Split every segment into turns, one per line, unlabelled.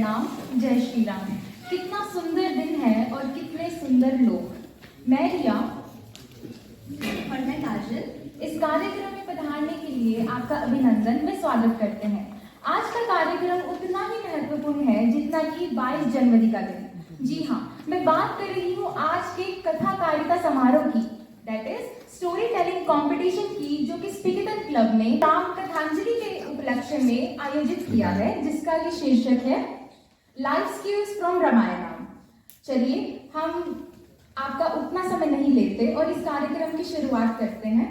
प्रणाम। जय श्री राम। कितना सुंदर दिन है और कितने सुंदर लोग। मैं रिया और मैं काजल इस कार्यक्रम में पधारने के लिए आपका अभिनंदन में स्वागत करते हैं। आज का कार्यक्रम उतना ही महत्वपूर्ण है जितना कि 22 जनवरी का दिन। जी हाँ, मैं बात कर रही हूँ आज के कथाकारिता समारोह की, that is story telling competition की, जो कि स्पीकिटन क्लब ने राम कथांजलि के उपलक्ष्य में आयोजित किया है, जिसका ये शीर्षक है लाइफ स्किल्स फ्रॉम रामायणम। चलिए हम आपका उतना समय नहीं लेते और इस कार्यक्रम की शुरुआत करते हैं।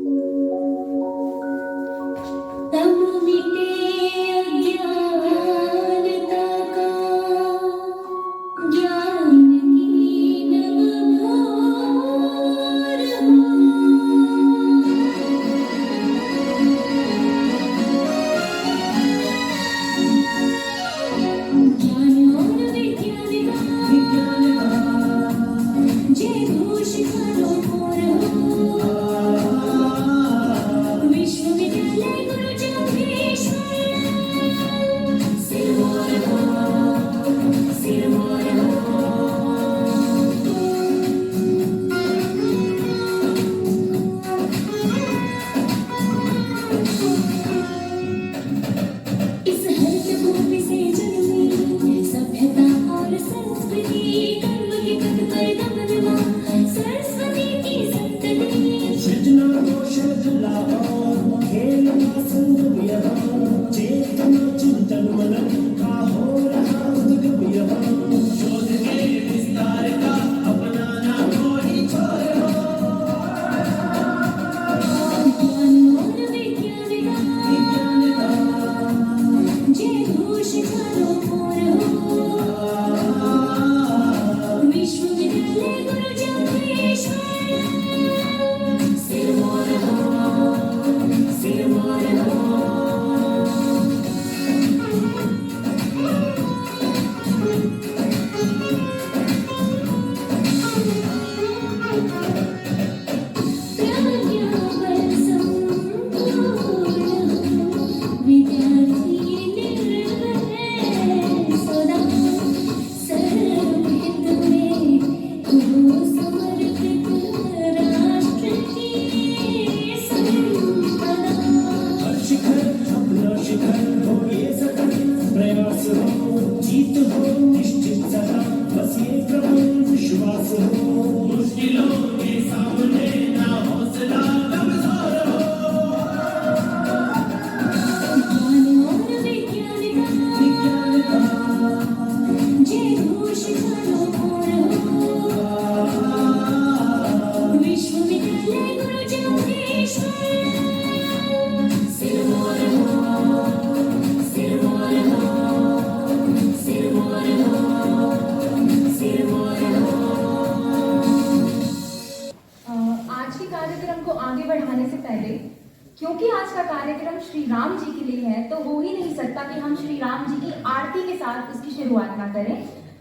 क्योंकि आज का कार्यक्रम श्री राम जी के लिए है, तो हो ही नहीं सकता कि हम श्री राम जी की आरती के साथ उसकी शुरुआत ना करें।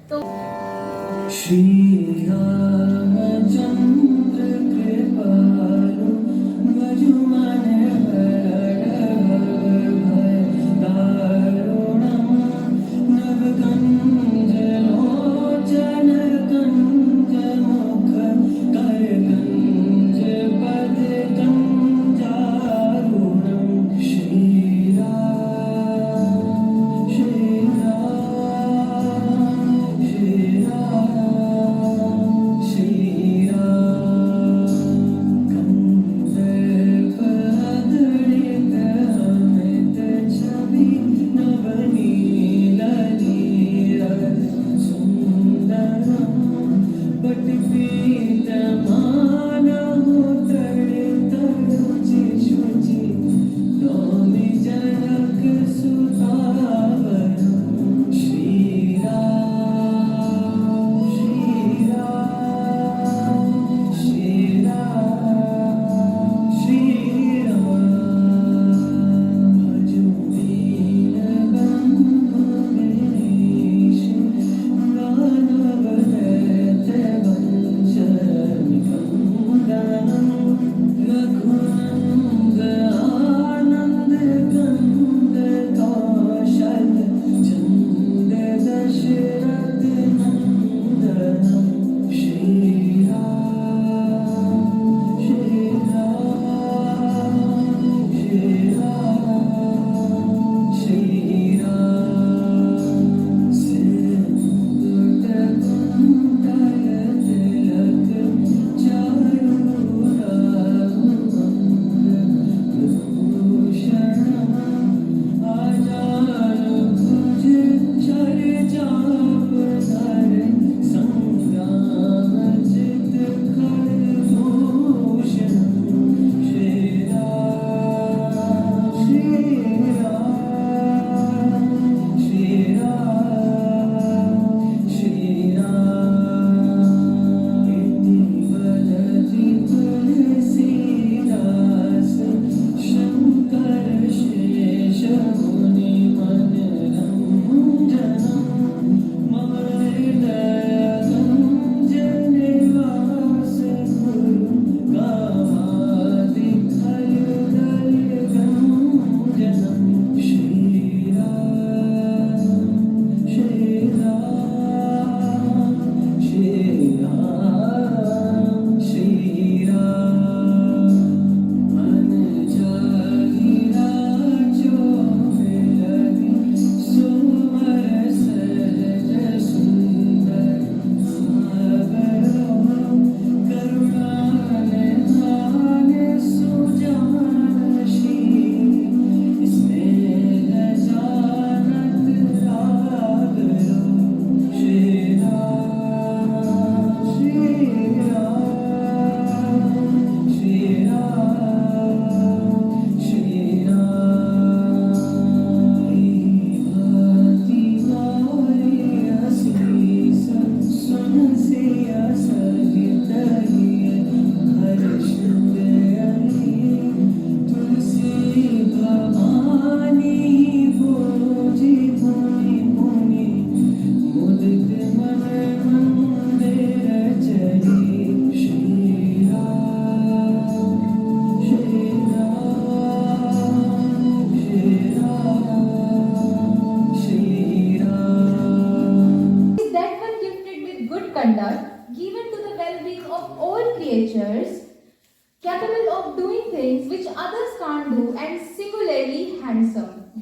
तो श्री रामचंद्र कृपालु भजुमन दारुणम नवकंज लोचन कंज मुख कर कंज पद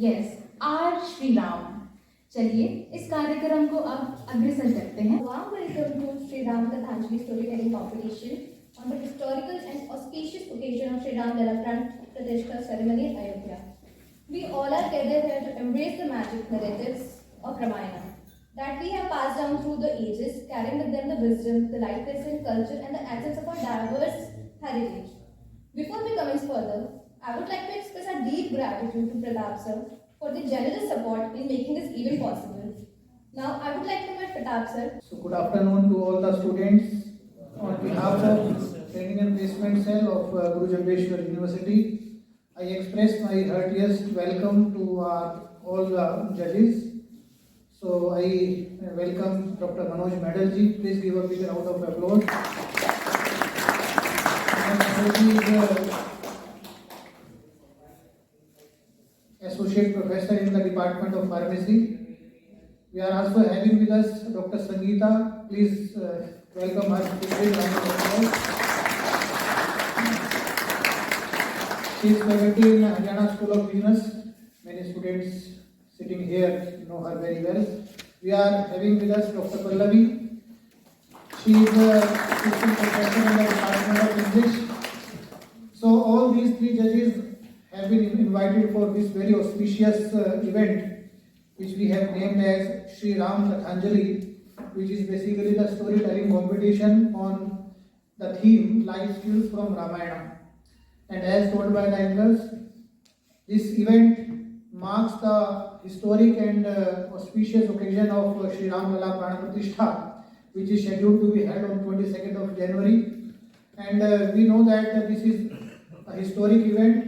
यस, आर श्री राम। चलिए इस कार्यक्रम को अब अग्रसर करते हैं।
Warm welcome to Sri Ram Kathanjali Storytelling Competition on the historical and auspicious occasion of Sri Ram Lala Pran Pratishta ceremony in Ayodhya. We all are gathered here to embrace the magic narratives of Ramayana that we have passed down through the ages, carrying with them the wisdom, the life lesson, culture, and the essence of our diverse heritage. Before we commence further, I would like to express our deep gratitude to Pratap sir for the generous support in making this event possible. Now, I would like to invite Pratap sir.
So, good afternoon to all the students. On behalf of Training and Placement Cell of Guru Jambeshwar University, I express my heartiest welcome to all judges. So, I welcome Dr. Manoj Medalji. Please give a big round of applause. He is Associate Professor in the Department of Pharmacy. We are also having with us Dr. Sangeeta. Please welcome her. She is faculty in Haryana School of Business. Many students sitting here know her very well. We are having with us Dr. Pallavi. She is assistant professor in the Department of English. So all these three judges have been invited for this very auspicious event, which we have named as Sri Ram Kathanjali, which is basically the storytelling competition on the theme Life Skills from Ramayana. And as told by the anchors, this event marks the historic and auspicious occasion of Sri Ram Lala Pran Pratishtha, which is scheduled to be held on 22nd of January. And we know that this is a historic event.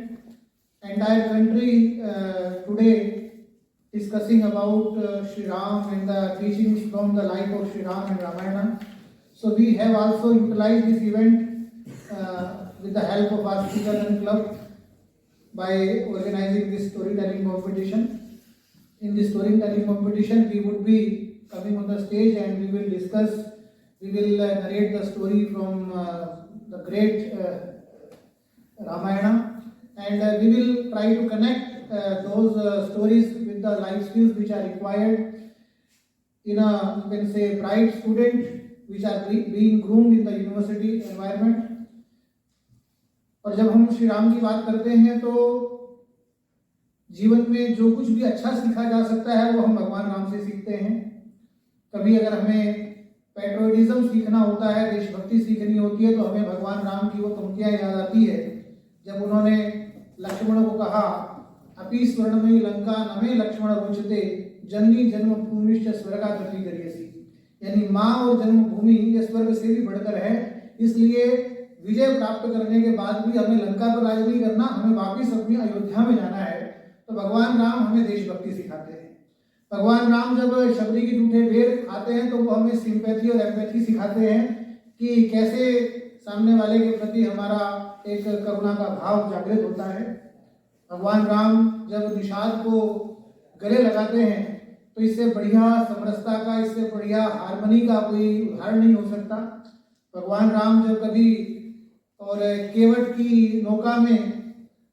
Entire country today discussing about Sri Ram and the teachings from the life of Sri Ram and Ramayana. So we have also utilized this event with the help of our Speaker and Club by organizing this storytelling competition. In this storytelling competition, we would be coming on the stage and we will discuss, we will narrate the story from the great Ramayana. And we will try to connect those stories with the life skills which are required in a, you can say, bright student which are being groomed in the university environment. और जब हम श्री राम की बात करते हैं तो जीवन में जो कुछ भी अच्छा सीखा जा सकता है वो हम भगवान राम से सीखते हैं। कभी अगर हमें पैट्रियोटिज्म सीखना होता है, देशभक्ति सीखनी होती है, तो हमें भगवान राम की वो पंक्तियां याद आती है जब उन्होंने लक्ष्मण को कहा, अपि स्वर्णमयी लंका नमे लक्ष्मण रोचते जननी जन्मभूमिश्च स्वर्गादपि गरीयसी। यानी माँ और जन्मभूमि ये स्वर्ग से भी बढ़कर है, इसलिए विजय प्राप्त करने के बाद भी हमें लंका पर राज नहीं करना, हमें वापिस अपनी अयोध्या में जाना है। तो भगवान राम हमें देशभक्ति सिखाते हैं। भगवान राम जब शबरी की जूठे बेर खाते हैं तो वो हमें सिंपैथी और एम्पैथी सिखाते हैं कि कैसे सामने वाले के प्रति हमारा एक करुणा का भाव जागृत होता है। भगवान राम जब निषाद को गले लगाते हैं तो इससे बढ़िया समरसता का, इससे बढ़िया हारमोनी का कोई उदाहरण नहीं हो सकता। भगवान राम जब कभी और केवट की नौका में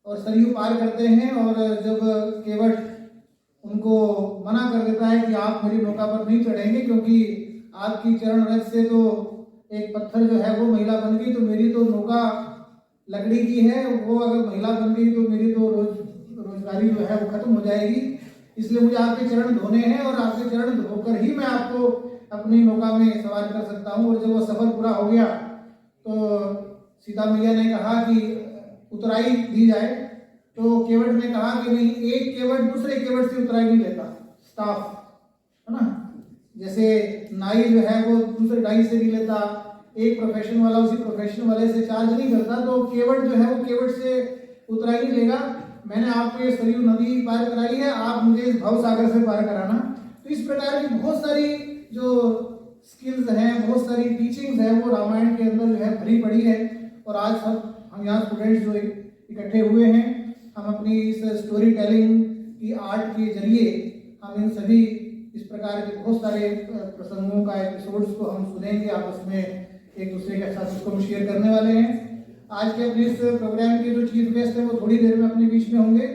और सरयू पार करते हैं और जब केवट उनको मना कर देता है कि आप मेरी नौका पर नहीं चढ़ेंगे क्योंकि आपकी चरण रज से तो एक पत्थर जो है वो महिला बन गई, तो मेरी तो नौका लकड़ी की है, वो अगर महिला बन गई तो मेरी तो रोजगारी जो है वो खत्म हो जाएगी, इसलिए मुझे आपके चरण धोने हैं और आपके चरण धोकर ही मैं आपको अपनी नौका में सवार कर सकता हूँ। और जब वो सफर पूरा हो गया तो सीता मैया ने कहा कि उतराई दी जाए, तो केवट ने कहा कि नहीं, एक केवट दूसरे केवट से उतराई नहीं लेता, स्टाफ है ना, जैसे नाई जो है वो दूसरे डाई से नहीं लेता, एक प्रोफेशन वाला उसी प्रोफेशन वाले से चार्ज नहीं करता, तो केवट जो है वो केवट से उतराई नहीं लेगा। मैंने आपको ये सरयू नदी पार कराई है, आप मुझे इस भव सागर से पार कराना। तो इस प्रकार की बहुत सारी जो स्किल्स हैं, बहुत सारी टीचिंग्स हैं, वो रामायण के अंदर जो है भरी पड़ी है। और आज हम यहाँ स्टूडेंट्स जो इकट्ठे हुए हैं, हम अपनी इस स्टोरी टेलिंग की आर्ट के जरिए हम इन सभी इस प्रकार के बहुत सारे प्रसंगों का एपिसोड्स को हम सुनेंगे, आपस में एक दूसरे के साथ उसको हम शेयर करने वाले हैं। आज के अपने इस प्रोग्राम के जो चीफ गेस्ट हैं वो थोड़ी देर में अपने बीच में होंगे।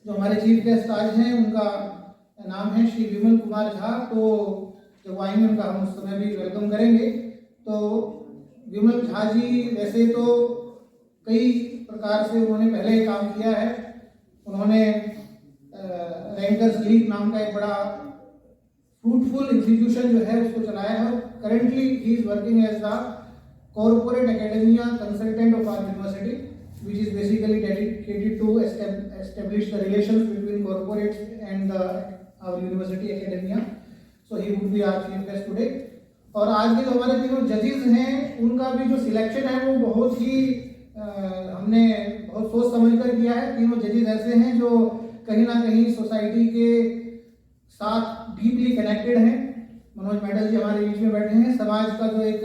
जो हमारे चीफ गेस्ट आज हैं उनका नाम है श्री विमल कुमार झा। तो जब वो आएंगे उनका हम उस समय भी वेलकम करेंगे। तो विमल झा जी वैसे तो कई प्रकार से उन्होंने पहले काम किया है। उन्होंने रैंकर्स लीग नाम का एक बड़ा फ्रूटफुल इंस्टीट्यूशन जो है उसको चलाया है। Currently he is working as the corporate academia consultant of our university, which is basically dedicated to establish the relations between corporates and our university academia. So he would be our chief guest today. और आज के जो हमारे तीनों जजेस हैं उनका भी जो सिलेक्शन है वो बहुत ही हमने बहुत सोच समझ कर किया है। तीनों जजेस ऐसे हैं जो कहीं ना कहीं सोसाइटी के साथ डीपली कनेक्टेड हैं। मनोज मेडल जी हमारे बीच में बैठे हैं। समाज का जो एक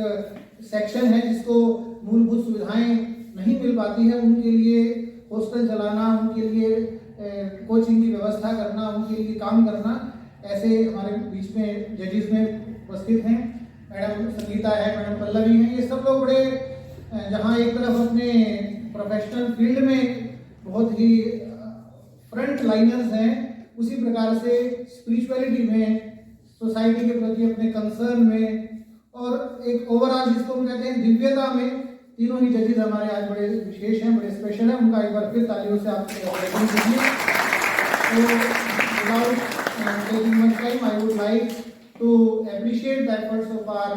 सेक्शन है जिसको मूलभूत सुविधाएं नहीं मिल पाती है उनके लिए हॉस्टल चलाना, उनके लिए कोचिंग की व्यवस्था करना, उनके लिए काम करना, ऐसे हमारे बीच में जजेस में उपस्थित हैं। मैडम संगीता है, मैडम पल्लवी हैं। ये सब लोग बड़े जहाँ एक तरफ अपने प्रोफेशनल फील्ड में बहुत ही फ्रंट लाइनर्स हैं, उसी प्रकार से स्पिरिचुअलिटी में, सोसाइटी के प्रति अपने कंसर्न में और एक ओवरऑल जिसको हम कहते हैं दिव्यता में, तीनों ही जजेस हमारे आज बड़े विशेष हैं, बड़े स्पेशल हैं। उनका एक बार फिर तालियों से आप I would like to appreciate the efforts of our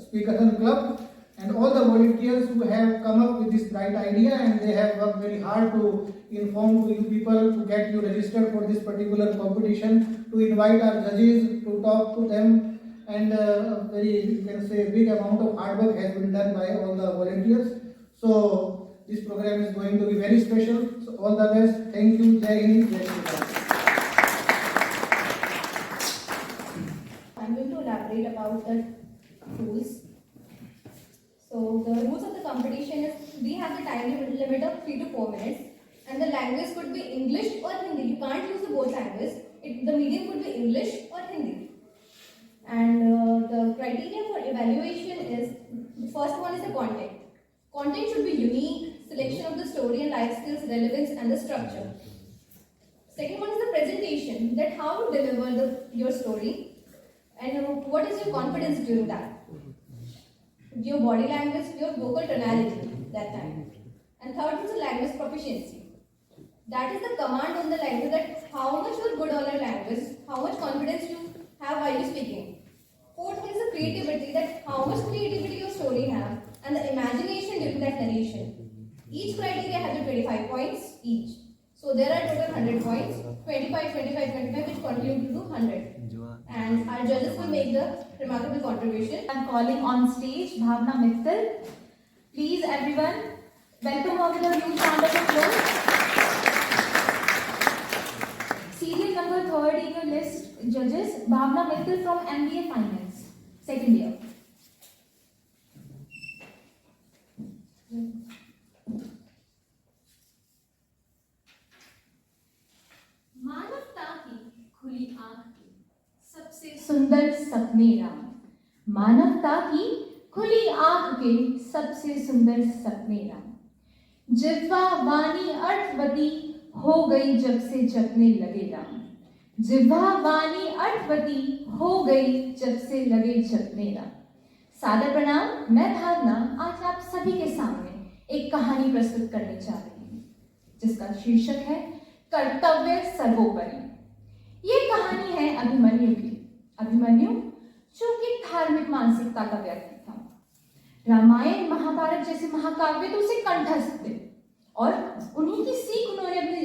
Speakathon Club and all the volunteers who have come up with this bright idea, and they have worked very hard to inform to you people, to get you registered for this particular competition, to invite our judges, to talk to them, and very, you can say, big amount of hard work has been done by all the volunteers. So this program is going to be very special. So all the best. Thank you. Jai Hind, Jai Shri Ram.
I'm going to elaborate about the rules. So the rules of the competition is we have the time limit of 3 to 4 minutes, and the language could be English or Hindi. You can't use the both languages. The medium could be English or Hindi. And the criteria for evaluation is, the first one is the content. Content should be unique, selection of the story and life skills, relevance and the structure. Second one is the presentation, that how to deliver your story and what is your confidence during that. Your body language, your vocal tonality that time. And third is the language proficiency. That is the command on the language, that how much you are good on your language, how much confidence you have while you speaking. Fourth one is the creativity, that how much creativity your story have, and the imagination during that narration. Each criteria has 25 points each. So there are total 100 points, 25, 25, 25, which contribute to 100. And our judges will make the remarkable contribution.
I'm calling on stage Bhavna Mittal. Please everyone, welcome her with a huge round of applause. Serial number 3rd in your list, judges, Bhavna Mittal from MBA Finance, 2nd year.
मानवता की खुली आंख की सबसे
सुंदर सपने राम, मानवता की खुली आंख के सबसे सुंदर सपने राम। जिह्वा वाणी अर्थवती हो गई जब से जपने लगे राम, जिह्वा वाणी अर्थवती हो गई जब से लगे जपने राम। सादर प्रणाम। मैं भावना आज आप सभी के सामने एक कहानी प्रस्तुत करने जा रही हूँ जिसका शीर्षक है कर्तव्य सर्वोपरि। ये कहानी है अभिमन्यु की। अभिमन्यु जो कि धार्मिक मानसिकता का व्यक्ति था। रामायण महाभारत जैसे महाकाव्य तो उसे कंठस्थ थे और उन्हीं की सीख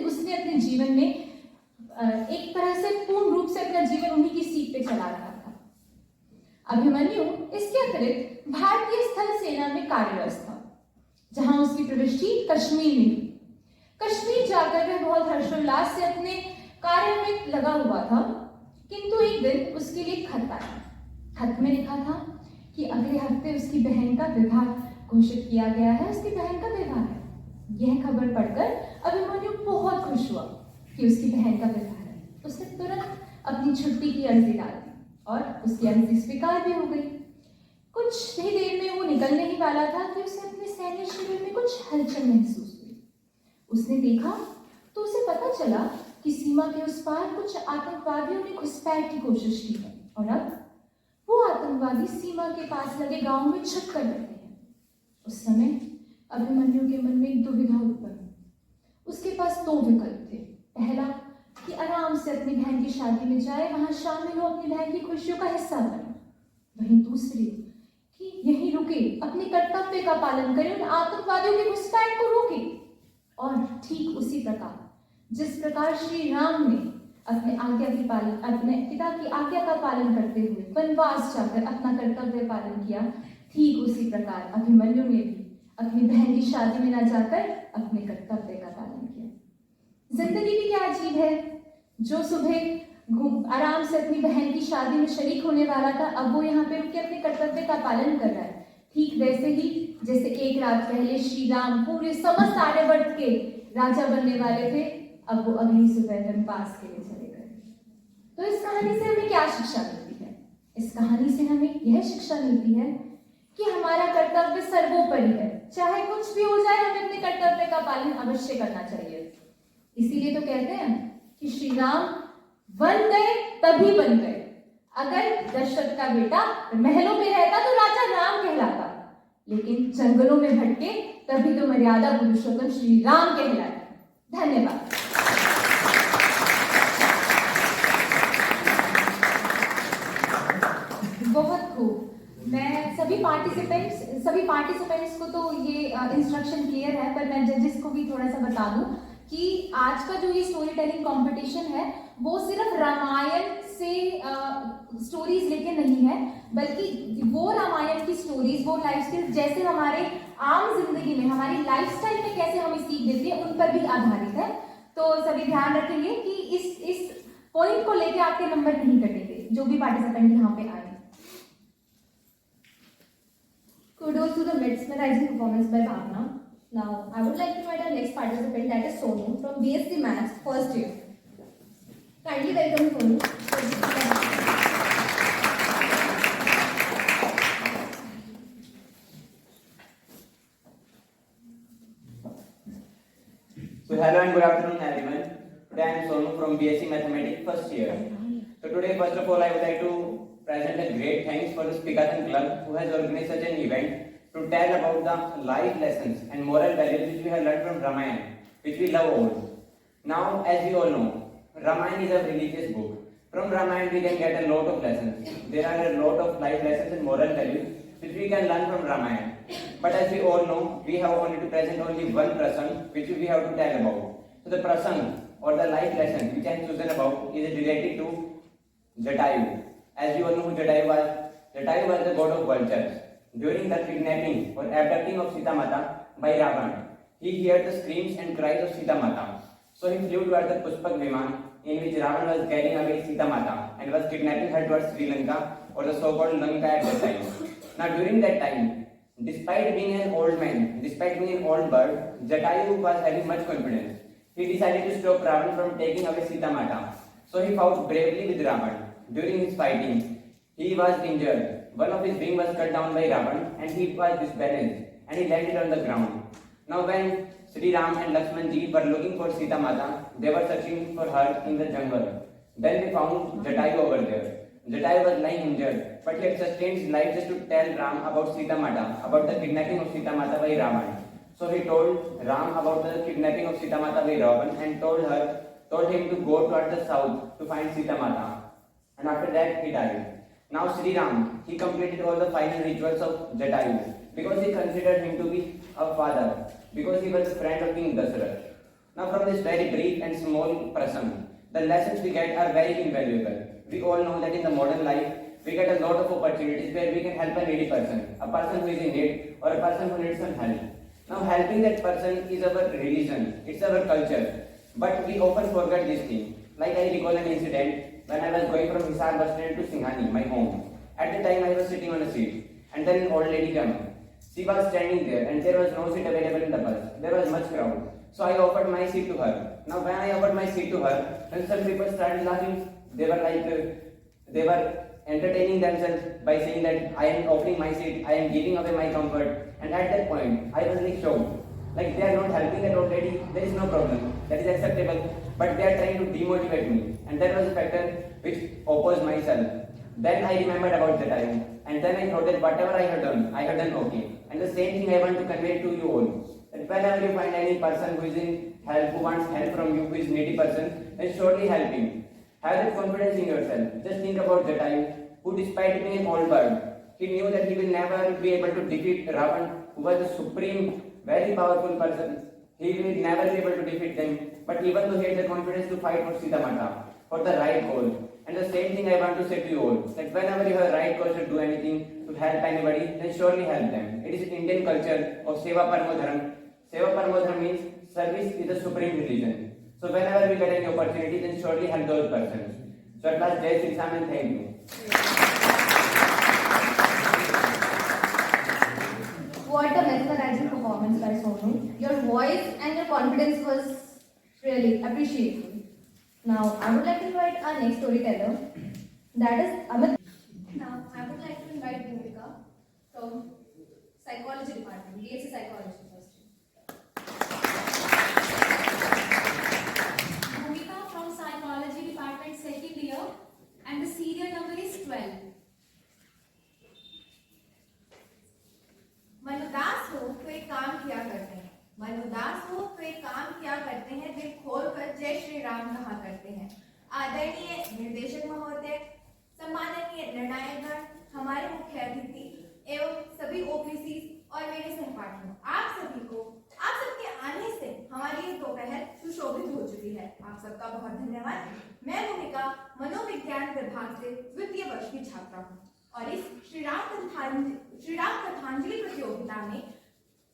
उसने अपने जीवन में एक तरह से पूर्ण रूप से अपना जीवन उन्हीं की सीख पे चला रहा था। अभिमन्यु इसके अतिरिक्त भारतीय स्थल सेना में कार्यरत था, जहां उसकी प्रविष्टि कश्मीर में हुई। कश्मीर जाकर वह बहुत हर्षोल्लास से अपने कार्य में लगा हुआ था, किंतु एक दिन उसके लिए खत आया। खत में लिखा था कि अगले हफ्ते उसकी बहन का विवाह घोषित किया गया है, उसकी बहन का विवाह है। यह खबर पढ़कर अभिमन्यु बहुत खुश हुआ कि उसकी बहन का विवाह है। उसने तुरंत अपनी छुट्टी की अर्जी डाल दी और उसकी अर्जी स्वीकार भी हो गई। कुछ ही देर में वो निकलने ही वाला था कि उसे अपने सैन्य शिविर में कुछ हलचल महसूस हुई। उसने देखा तो उसे पता चला कि सीमा के उस पार कुछ आतंकवादियों ने घुसपैठ की कोशिश की है और अब वो आतंकवादी सीमा के पास लगे गांव में छुप कर बैठे हैं। उस समय अभिमन्यु के मन में एक दुविधा उत्पन्न हुई। उसके पास दो विकल्प थे। पहला कि आराम से अपनी बहन की शादी में जाए, वहां शामिल हो, अपनी बहन की खुशियों का हिस्सा बने। वहीं दूसरी कि यहीं रुके, अपने कर्तव्य का पालन करे, उन आतंकवादियों की घुसपैठ को रोके। और ठीक उसी प्रकार जिस प्रकार श्री राम ने अपने पिता की आज्ञा का पालन करते हुए वनवास जाकर अपना कर्तव्य पालन किया, ठीक उसी प्रकार अभिमन्यु ने भी अपनी बहन की शादी में न जाकर अपने कर्तव्य का पालन किया। जिंदगी भी क्या अजीब है, जो सुबह आराम से अपनी बहन की शादी में शरीक होने वाला था, अब वो यहाँ पे रुक के अपने कर्तव्य का पालन कर रहा है। ठीक वैसे ही जैसे एक रात पहले श्री राम पूरे समस्त आर्यवर्त के राजा बनने वाले थे, अब वो अगली सुबह वनवास के लिए चले गए। तो इस कहानी से हमें क्या शिक्षा मिलती है? इस कहानी से हमें यह शिक्षा मिलती है कि हमारा कर्तव्य सर्वोपरि है। चाहे कुछ भी हो जाए, हमें अपने कर्तव्य का पालन अवश्य करना चाहिए। इसीलिए तो कहते हैं कि श्री राम वन गए तभी बन गए। अगर दशरथ का बेटा महलों में रहता तो राजा राम कहलाता, लेकिन जंगलों में भटके तभी तो मर्यादा पुरुषोत्तम श्री राम कहलाए। धन्यवाद। बहुत खूब। मैं सभी पार्टिसिपेंट्स को तो ये इंस्ट्रक्शन क्लियर है, पर मैं जजेस को भी थोड़ा सा बता दूं कि आज का जो ये स्टोरी टेलिंग कंपटीशन है वो सिर्फ रामायण से स्टोरीज लेके नहीं है, बल्कि वो रामायण की स्टोरीज, वो लाइफ स्किल्स जैसे हमारे आम जिंदगी में, हमारी लाइफस्टाइल में कैसे हमें सीख देती है, उन पर भी आधारित है। तो सभी ध्यान रखेंगे कि इस पॉइंट को लेके आपके नंबर नहीं कटेंगे, जो भी पार्टिसिपेंट यहाँ पे आए।
Kudos to the mesmerizing performance by Bhavna. Now, I would like to invite our next participant, that is Sonu from BSc Maths, first year. Kindly welcome Sonu.
So hello and good afternoon everyone. Today I am Sonu from BSc Mathematics, first year. So today first of all I would like to present a great thanks for the Spikathon Club who has organized such an event to tell about the life lessons and moral values which we have learned from Ramayana, which we love all. Now, as we all know, Ramayana is a religious book. From Ramayana we can get a lot of lessons. There are a lot of life lessons and moral values which we can learn from Ramayana. But as we all know, we have only to present only one prasang which we have to tell about. So the prasang or the life lesson which I have chosen about is related to Jatayu. As you all know who Jatayu was. Jatayu was the god of vultures. During the kidnapping or abducting of Sita Mata by Ravana, he heard the screams and cries of Sita Mata. So he flew towards the Pushpak Viman in which Ravana was carrying away Sita Mata and was kidnapping her towards Sri Lanka or the so-called Lanka at that time. Now during that time, despite being an old man, despite being an old bird, Jatayu was having much confidence. He decided to stop Ravana from taking away Sita Mata. So he fought bravely with Ravana. During his fighting, he was injured. One of his wings was cut down by Ravana and he was disbalanced and he landed on the ground. Now when Sri Ram and Lakshman ji were looking for Sita Mata, they were searching for her in the jungle. Then they found Jatayu over there. Jatayu was lying injured, but he had sustained his life just to tell Ram about Sita Mata, about the kidnapping of Sita Mata by Ravana. So he told Ram about the kidnapping of Sita Mata by Ravana and told him to go towards the south to find Sita Mata. And after that he died. Now Sri Ram, he completed all the final rituals of Jatayu because he considered him to be a father, because he was a friend of King Dasarath. Now from this very brief and small prasang, the lessons we get are very invaluable. We all know that in the modern life, we get a lot of opportunities where we can help a needy person, a person who is in need or a person who needs some help. Now helping that person is our religion, it's our culture, but we often forget this thing. Like I recall an incident when I was going from Hisar bus stand to Singhani, my home. At the time I was sitting on a seat and then an old lady came. She was standing there and there was no seat available in the bus. There was much crowd. So I offered my seat to her. Now when I offered my seat to her, then some people started laughing. They were entertaining themselves by saying that I am offering my seat, I am giving away my comfort. And at that point, I was like shocked. Like they are not helping that old lady, there is no problem. That is acceptable. but they are trying to demotivate me, and that was a factor which opposed myself. Then I remembered about the time, and then I thought that whatever I have done okay. And the same thing I want to convey to you all. That whenever you find any person who is in help, who wants help from you, who is needy person, then surely help him. Have that confidence in yourself. Just think about the time who, despite being an old bird, he knew that he will never be able to defeat Ravan, who was the supreme, very powerful person. He will never be able to defeat them. But even though he had the confidence to fight for Sita Mata, for the right cause. And the same thing I want to say to you all, that whenever you have a right cause to do anything, to help anybody, then surely help them. It is an Indian culture of Seva Paramo Dharam. Seva Paramo Dharam means service is the supreme religion. So whenever we get any opportunity, then surely help those persons. So at last, Jai Sri Ram and thank you.
What a mesmerizing performance by Sonu. Your voice and your confidence was really appreciable. Now, I would like to invite our next storyteller, that is Amit.
Now, I would like to invite Bhumika from Psychology Department, BSc Psychology first. Bhumika from Psychology Department second year, and the serial number is 12. मन उदास हो तो एक काम किया करते हैं, मन उदास हो तो एक काम किया करते हैं, दिल खोल कर जय श्री राम कहा करते हैं। आदरणीय निर्देशक महोदय, सम्माननीय निर्णायकगण, हमारे मुख्य अतिथि एवं सभी ओपीसी और मेरे सहपाठियों, आप सबके आने से हमारी ये दोपहर सुशोभित हो चुकी है। आप सबका बहुत धन्यवाद। मैं भूमिका मनोविज्ञान विभाग से द्वितीय वर्ष की छात्रा हूँ और इस श्री राम कथांजलि प्रतियोगिता में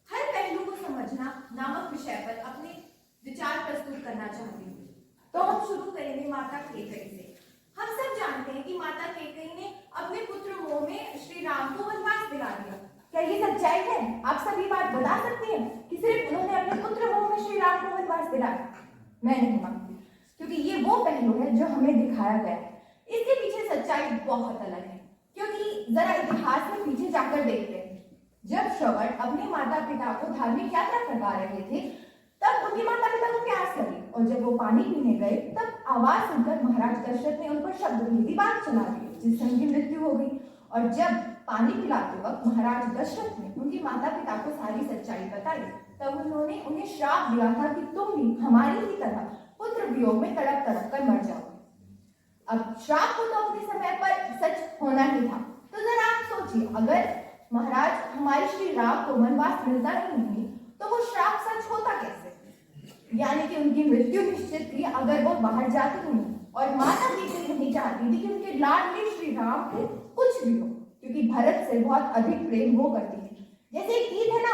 हर पहलू को समझना नामक विषय पर अपने विचार प्रस्तुत करना चाहती हूँ। तो हम शुरू करेंगे माता कैकेयी से। हम सब जानते हैं कि माता कैकेयी ने अपने पुत्र मोह में श्री राम को वनवास दिला दिया। क्या ये सच्चाई है? आप सभी बात बता सकती हैं कि सिर्फ उन्होंने अपने पुत्र मोह में श्री राम को वनवास दिलाया? मैं नहीं मानती, क्योंकि ये वो पहलू है जो हमें दिखाया गया है। इसके पीछे सच्चाई बहुत अलग है, क्योंकि जरा इतिहास में पीछे जाकर देखते हैं। जब श्रवण अपने माता पिता को धार्मिक यात्रा करवा रहे थे, तब उनके माता पिता को प्यास लगी और जब वो पानी पीने गए, तब आवाज सुनकर महाराज दशरथ ने उन पर शब्दभेदी बात चला दी, जिससे उनकी मृत्यु हो गई। और जब पानी पिलाते वक्त महाराज दशरथ ने उनके माता पिता को सारी सच्चाई बताई, तब उन्होंने उन्हें श्राप दिया था कि तुम भी हमारी ही तरह पुत्र वियोग में तड़प तड़प कर मर जाओ। अब श्राप को तो अपने समय पर सच होना ही था। तो जरा आप सोचिए, अगर महाराज हमारे श्री राम को वनवास मिलता ही नहीं, तो वो श्राप सच होता कैसे? यानी कि उनकी मृत्यु निश्चित थी अगर वो बाहर जाते ही नहीं। और माता कैकेयी नहीं चाहती थी कि उनके लाडले श्री राम को कुछ भी हो, क्योंकि भरत से बहुत अधिक प्रेम वो करती थी। जैसे एक गीत है ना,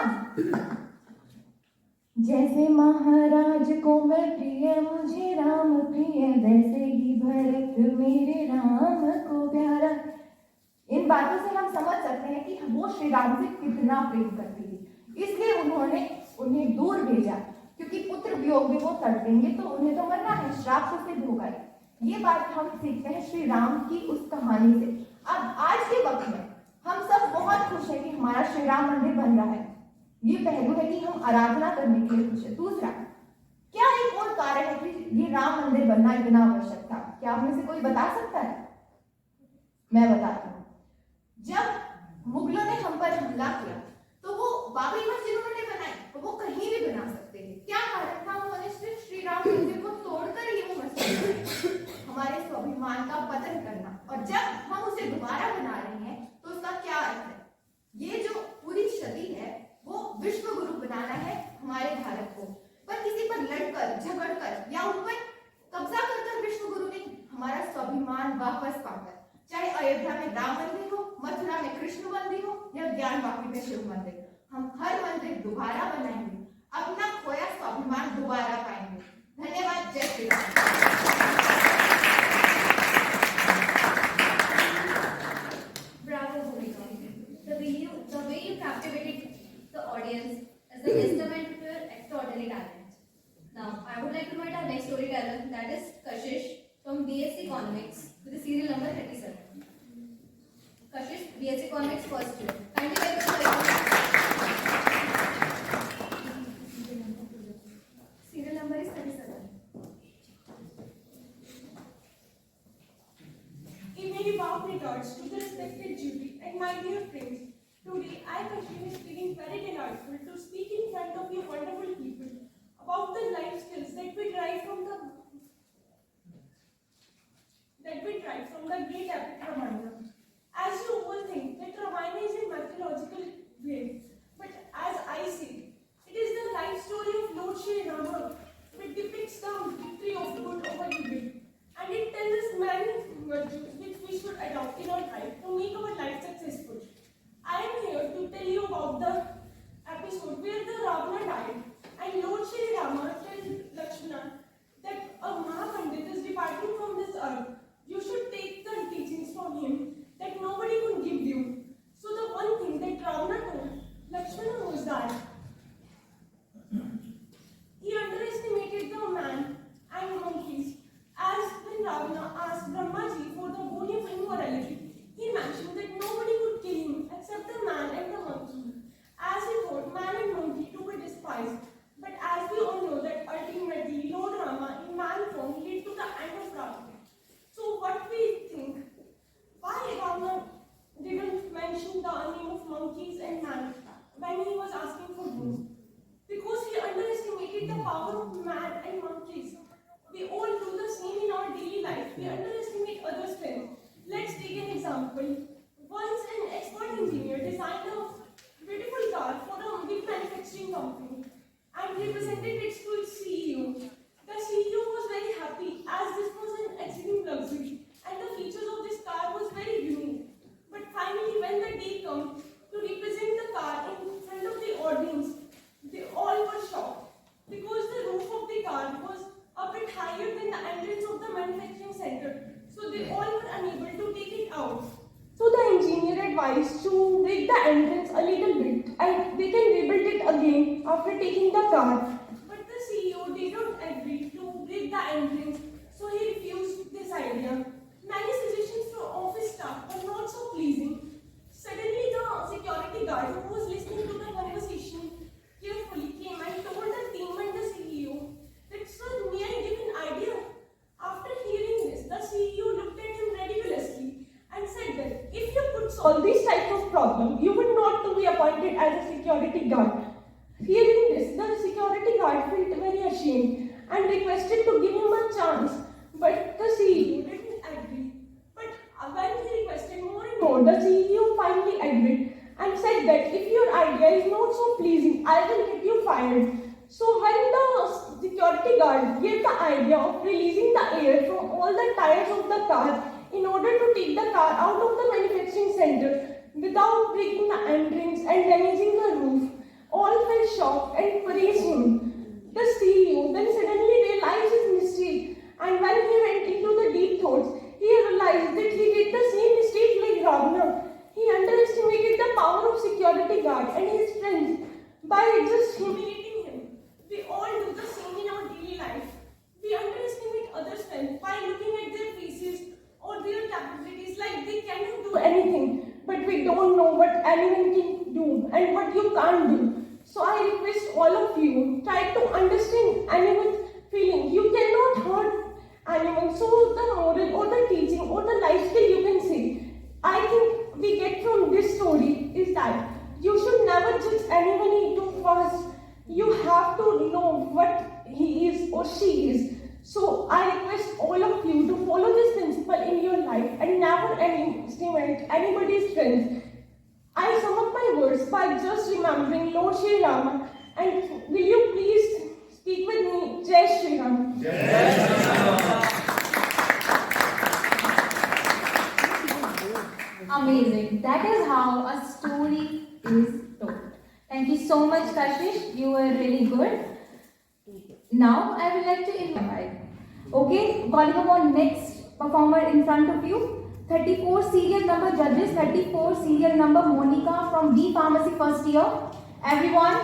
जैसे महाराज को मैं प्रिय मुझे राम प्रिय, वैसे ही भरत मेरे राम को प्यारा। इन बातों से हम समझ सकते हैं कि वो श्री राम से कितना प्रेम करती थी। इसलिए उन्होंने उन्हें दूर भेजा, क्योंकि पुत्र वियोग में वो तड़पेंगे तो उन्हें तो मरना है, श्राप से सिद्ध होगा। ये बात हम सीखते हैं श्री राम की उस कहानी से। अब आज के वक्त में हम सब बहुत खुश हैं कि हमारा श्री राम मंदिर बन रहा है। ये पहलू है कि हम आराधना करने के लिए खुश है। दूसरा, क्या एक और कारण है कि ये राम मंदिर बनना इतना आवश्यक था? क्या आप में से कोई बता सकता है? मैं बताती हूँ। जब मुगलों ने हम पर हमला किया, तो वो बाबरी मस्जिद उन्होंने बनाई, तो वो कहीं भी बना सकते थे। क्या कारण था? उन्होंने सिर्फ श्री राम मंदिर को तोड़कर ही वो मस्जिद बनाई। हमारे स्वाभिमान का पतन करना, और जब हम उसे दोबारा बना रहे हैं, तो उसका क्या अर्थ है? ये जो पूरी क्षति है, वो विश्व गुरु बनाना है हमारे भारत को। पर किसी पर लड़कर, झगड़कर या उन पर कब्जा कर विश्व गुरु नहीं, हमारा स्वाभिमान वापस पाकर, चाहे अयोध्या में राम मंदिर हो, मथुरा में कृष्ण मंदिर हो या ज्ञानवापी में शिव मंदिर, हम हर मंदिर दोबारा बनाएंगे, अपना खोया स्वाभिमान दोबारा पाएंगे। धन्यवाद। जय Shri Ram.
Bravo, Bhumika. The way you captivated the audience is a testament to your extraordinary talent. Now, I would like to invite our next storyteller, that is Kashish from BSc Economics with the serial number 37. Kashish, BSc Economics first year. Kindly welcome. Serial number is 37.
regards to the respected jury and my dear friends. Today, I, Kashmir, is feeling very delightful to speak in front of you wonderful people about the life skills that we derive from the great epic Ramayana. As you all think that Ramayana is a mythological way, but as I see, it is the life story of Lord Shri Rama, which depicts the victory of good over evil, and it tells us many virtues which we should adopt in our life to make our life successful. I am here to tell you about the episode where the Ravana died, and Lord Shri Rama tells Lakshmana that a Mahapandit is departing from this earth. You should take the teachings from him that nobody could give you. So the one thing that Ravana told Lakshmana was that he underestimated the man and monkeys. As when Ravana asked Brahmaji for the body of immorality, he mentioned that nobody could kill him except the man and the monkey, as he thought man and monkey to be despised. But as we all know that ultimately Lord Rama in man form led to the end of Ravana. So what we think? Why Ravana didn't mention the name of monkeys and man when he was asking for food? Because he underestimated the power of man and monkeys. We all do the same in our daily life. We underestimate others' strength. Let's take an example. Once an expert engineer designed a beautiful car for a big manufacturing company and represented it to its CEO. The CEO was very happy as this was an extreme luxury and the features of this car was very unique. But finally, when the day came to represent the car in front of the audience, they all were shocked because the roof of the car was a bit higher than the entrance of the manufacturing center. So they all were unable to take it out. So the engineer advised to break the entrance a little bit and they can rebuild it again after taking the car. But the CEO did not agree to break the entrance, so he refused this idea. Many suggestions from office staff were not so pleasing. Suddenly the security guard who was listening to the conversation carefully came and told the team and the CEO that, "Sir, may I give an idea?" After hearing this, the CEO looked at him ridiculously and said that if you could solve these types of problems, you would not to be appointed as a security guard. Hearing this, the security guard felt very ashamed and requested to give him a chance, but the CEO didn't agree. But when he requested more and more, the CEO finally agreed and said that if your idea is not so pleasing, I will get you fired. So when the security guard gave the idea of releasing the air from all the tires of the car in order to take the car out of the manufacturing center without breaking the entrance and damaging the roof, all felt shocked and praised him. The CEO then suddenly realized his mistake, and when he went into the deep thoughts, he realized that he did the same mistake like Ravana. He underestimated the power of security guard and his strength by just humiliating him. We all do the same in our daily life. We underestimate others' strength by looking at their faces or their capabilities like they cannot do anything, but we don't know what anyone can do and what you can't do. So I request all of you, try to understand anyone's feeling. You cannot hurt anyone. So the moral or the teaching or the life skill you can say, I think we get from this story is that you should never judge anyone too fast. You have to know what he is or she is. So I request all of you to follow this principle in your life and never underestimate anybody's strength. I sum up my words by just remembering Lord Shri Rama, and will you please speak with me, Jai Shri Ram. Jai Shri Ram.
Amazing. That is how a story is told. Thank you so much, Kashish. You were really good. Now I would like to invite. Okay, calling upon next performer in front of you. 34 serial number judges, 34 serial number Monica from B Pharmacy first year. Everyone.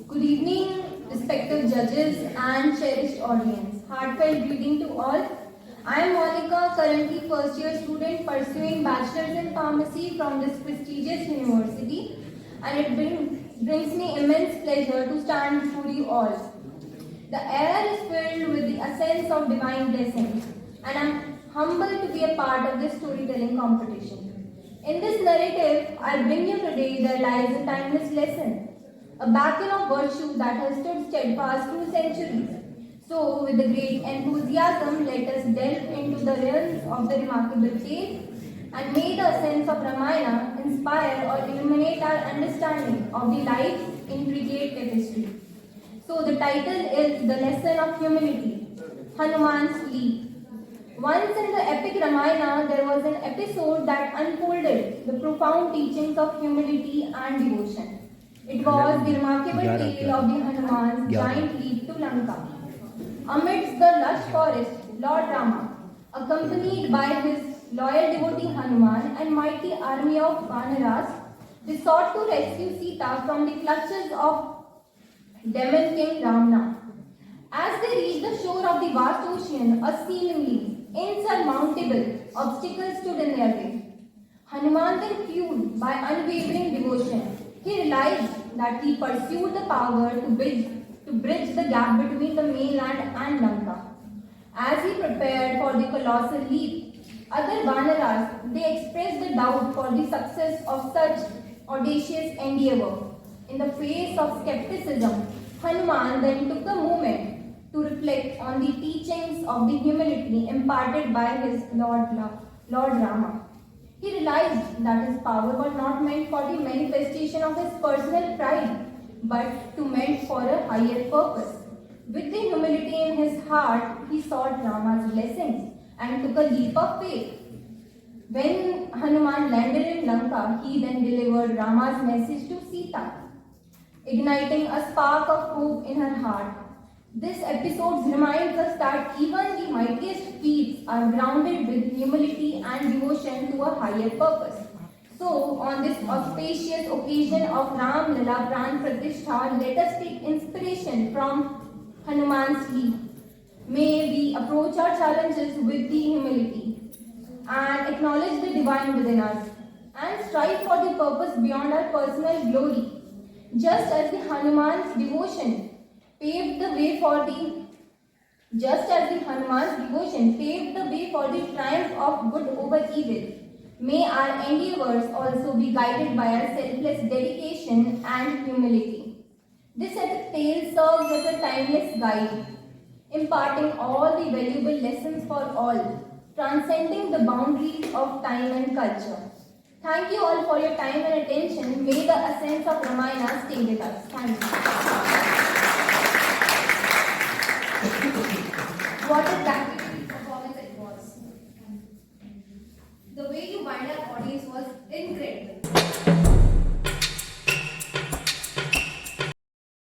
Good evening, respected judges and cherished audience. Heartfelt greeting to all.
I am Monica, currently first year student pursuing bachelor's in pharmacy from this prestigious university, and it brings me immense pleasure to stand before you all. The air is filled with the essence of divine blessings, and I am humbled to be a part of this storytelling competition. In this narrative, I bring you today there lies a timeless lesson, a beacon of virtue that has stood steadfast through centuries. So, with the great enthusiasm, let us delve into the realms of the remarkable tale, and may the essence of Ramayana inspire or illuminate our understanding of the life's intricate tapestry. So, the title is The Lesson of Humility, Hanuman's Leap. Once in the epic Ramayana, there was an episode that unfolded the profound teachings of humility and devotion. It was the remarkable tale of the Hanuman's giant leap to Lanka. Amidst the lush forest, Lord Rama, accompanied by his loyal devotee Hanuman and mighty army of Vanaras, they sought to rescue Sita from the clutches of demon king Ravana. As they reached the shore of the vast ocean, a seemingly insurmountable obstacle stood in their way. Hanuman, then fueled by unwavering devotion, he realized that he pursued the power to bridge the gap between the mainland and Lanka. As he prepared for the colossal leap, other Vanaras, they expressed the doubt for the success of such audacious endeavor. In the face of skepticism, Hanuman then took a moment to reflect on the teachings of the humility imparted by his Lord Rama. He realized that his power was not meant for the manifestation of his personal pride, but to meant for a higher purpose. With the humility in his heart, he sought Rama's blessings and took a leap of faith. When Hanuman landed in Lanka, he then delivered Rama's message to Sita, igniting a spark of hope in her heart. This episode reminds us that even the mightiest feats are grounded with humility and devotion to a higher purpose. So, on this auspicious occasion of Ram Lila Pran Pratishtha, let us take inspiration from Hanuman's leap. May we approach our challenges with the humility and acknowledge the divine within us and strive for the purpose beyond our personal glory. Just as the Hanuman's devotion paved the way for the triumph of good over evil, may our endeavors also be guided by our selfless dedication and humility. This epic tale serves as a timeless guide, imparting all the valuable lessons for all, transcending the boundaries of time and culture. Thank you all for your time and attention. May the essence of Ramayana stay with us. Thank you.
What a captivating performance it was. The way you wind our audience was incredible.